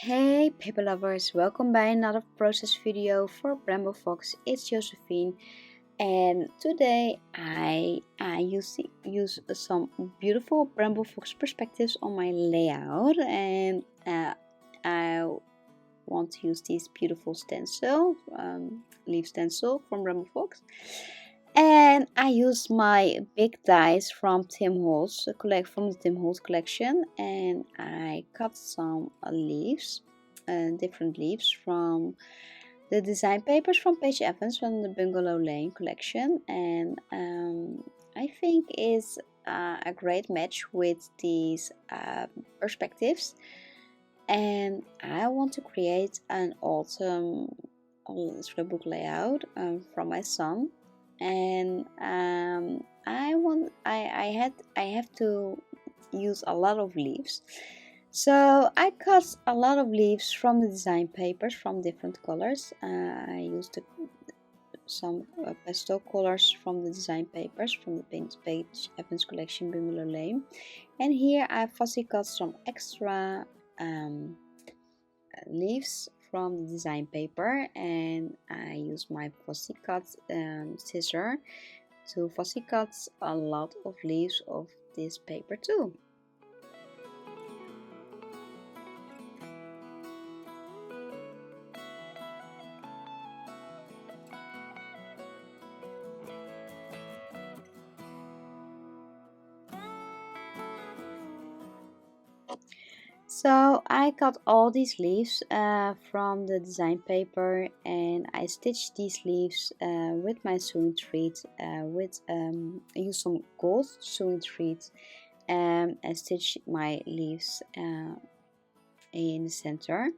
Hey paper lovers, welcome by another process video for Bramble Fox. It's Josephine, and today I use some beautiful Bramble Fox perspectives on my layout, and I want to use this beautiful stencil, leaf stencil from Bramble Fox. And I use my big dies from Tim Holtz from the Tim Holtz collection, and I cut some leaves, different leaves from the design papers from Paige Evans from the Bungalow Lane collection, and I think is a great match with these perspectives. And I want to create an autumn scrapbook layout from my son, and I have to use a lot of leaves, so I cut a lot of leaves from the design papers from different colors. I used some pastel colors from the design papers from the Paige Evans collection Bungalow Lane, and here I fussy cut some extra leaves from the design paper, and I use my fussy cut scissor to fussy cut a lot of leaves of this paper too. So I cut all these leaves from the design paper, and I stitched these leaves with my sewing thread. I used some gold sewing thread and stitched my leaves in the center.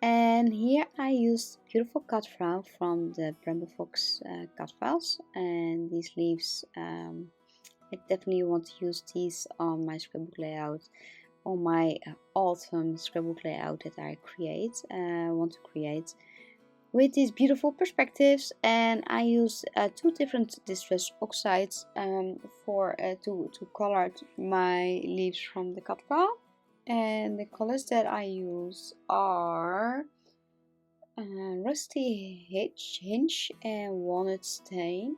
And here I used beautiful cut file from the Bramble Fox cut files, and these leaves I definitely want to use these on my scrapbook layout, on my autumn scrapbook layout that I want to create with these beautiful perspectives. And I use two different distress oxides to color my leaves from the cut file. And the colors that I use are Rusty Hinge and Walnut Stain.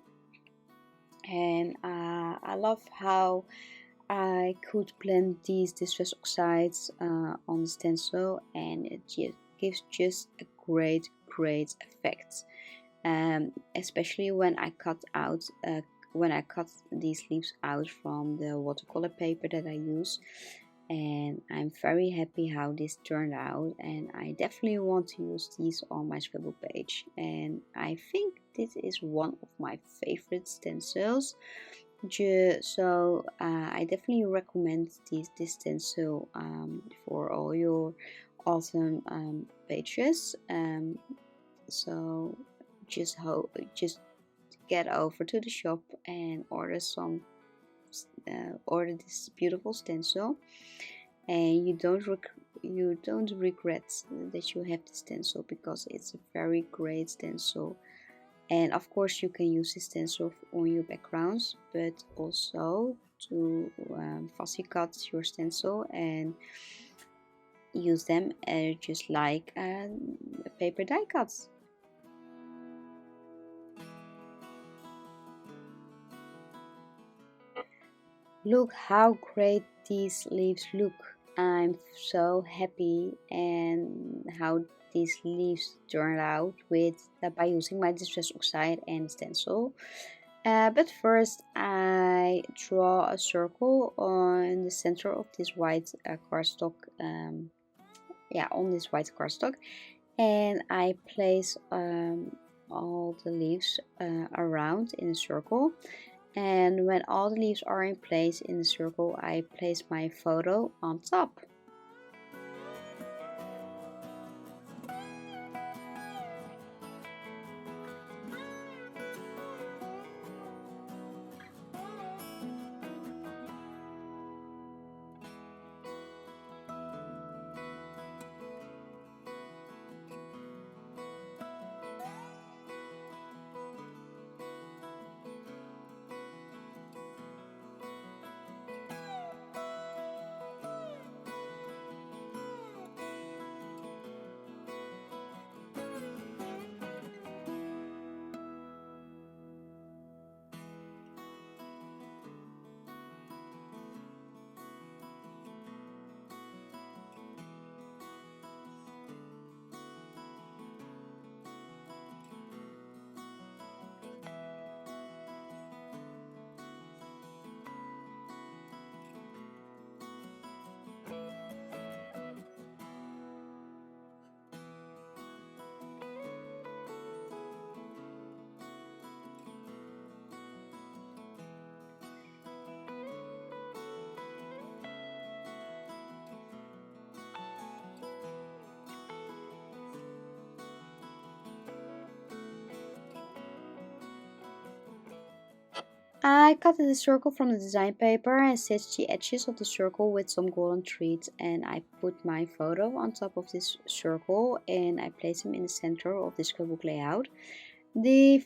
And I love how I could blend these distress oxides on the stencil, and it gives just a great effect. Especially when I cut these leaves out from the watercolor paper that I use. And I'm very happy how this turned out, and I definitely want to use these on my scrapbook page. And I think this is one of my favorite stencils, so I definitely recommend this stencil for all your autumn pages. So just get over to the shop and order this beautiful stencil, and you don't regret that you have this stencil, because it's a very great stencil. And of course you can use this stencil on your backgrounds, but also to fussy cut your stencil and use them just like paper die cuts. Look how great these leaves look. I'm so happy and how these leaves turned out by using my distress oxide and stencil. But first I draw a circle on the center of this white cardstock, on this white cardstock, and I place all the leaves around in a circle. And when all the leaves are in place in the circle, I place my photo on top. I cut the circle from the design paper and stitched the edges of the circle with some golden thread, and I put my photo on top of this circle and I placed them in the center of the scrapbook layout. The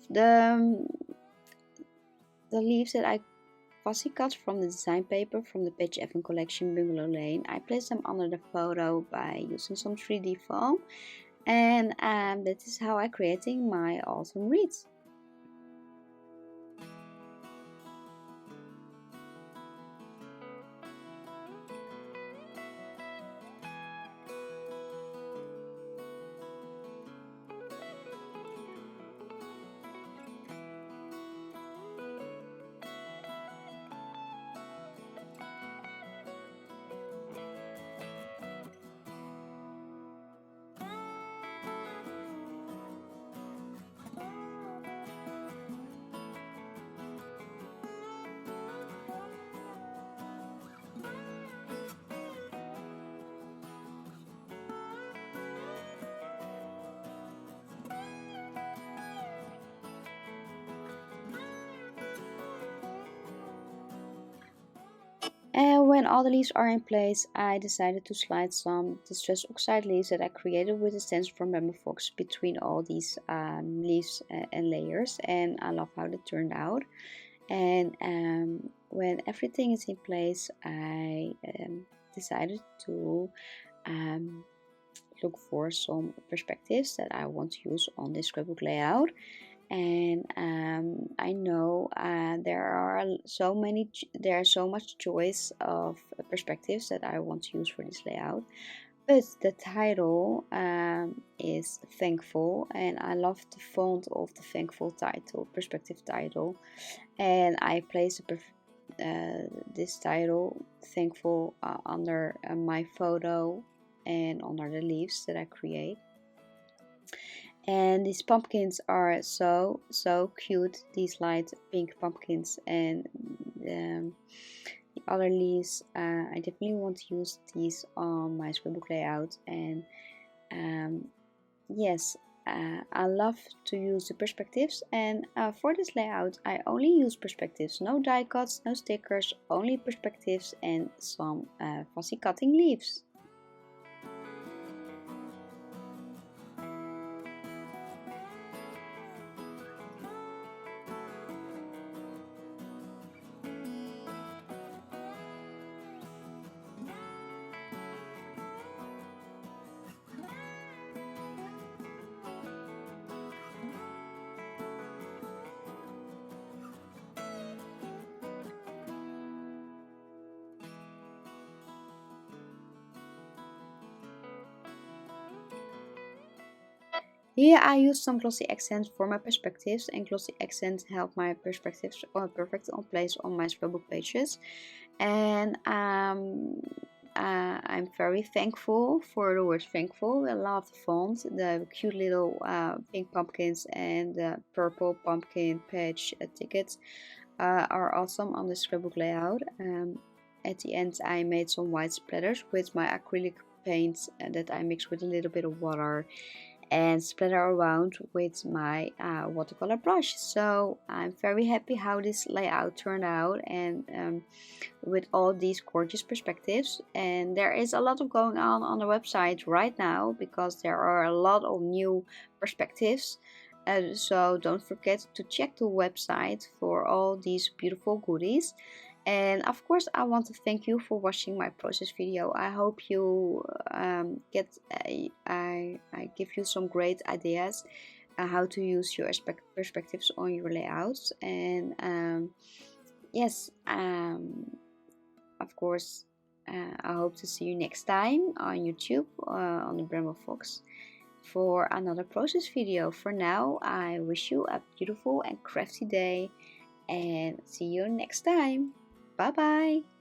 the, the leaves that I fussy cut from the design paper from the Paige collection Bungalow Lane, I placed them under the photo by using some 3D foam, and that is how I'm creating my autumn wreath. And when all the leaves are in place, I decided to slide some distress oxide leaves that I created with a stencil from Bramble Fox between all these leaves and layers, and I love how it turned out. And when everything is in place, I decided to um, look for some perspectives that I want to use on this scrapbook layout. And I know there's so much choice of perspectives that I want to use for this layout, but the title is thankful, and I love the font of the thankful title, perspective title, and I place this title thankful under my photo and under the leaves that I create. And these pumpkins are so cute, these light pink pumpkins, and the other leaves, I definitely want to use these on my scrapbook layout. And yes, I love to use the perspectives, and for this layout I only use perspectives, no die cuts, no stickers, only perspectives and some fussy cutting leaves. Here I use some glossy accents for my perspectives, and glossy accents help my perspectives perfect on place on my scrapbook pages. And I'm very thankful for the word thankful. I love the font, the cute little pink pumpkins and the purple pumpkin page tickets are awesome on the scrapbook layout. At the end I made some white splatters with my acrylic paint that I mixed with a little bit of water and splatter around with my watercolor brush. So I'm very happy how this layout turned out, and with all these gorgeous perspectives. And there is a lot of going on the website right now because there are a lot of new perspectives. So don't forget to check the website for all these beautiful goodies. And of course I want to thank you for watching my process video. I hope you I give you some great ideas how to use your perspectives on your layouts. And yes, of course I hope to see you next time on YouTube on the Bramble Fox for another process video. For now I wish you a beautiful and crafty day, and see you next time. Bye bye.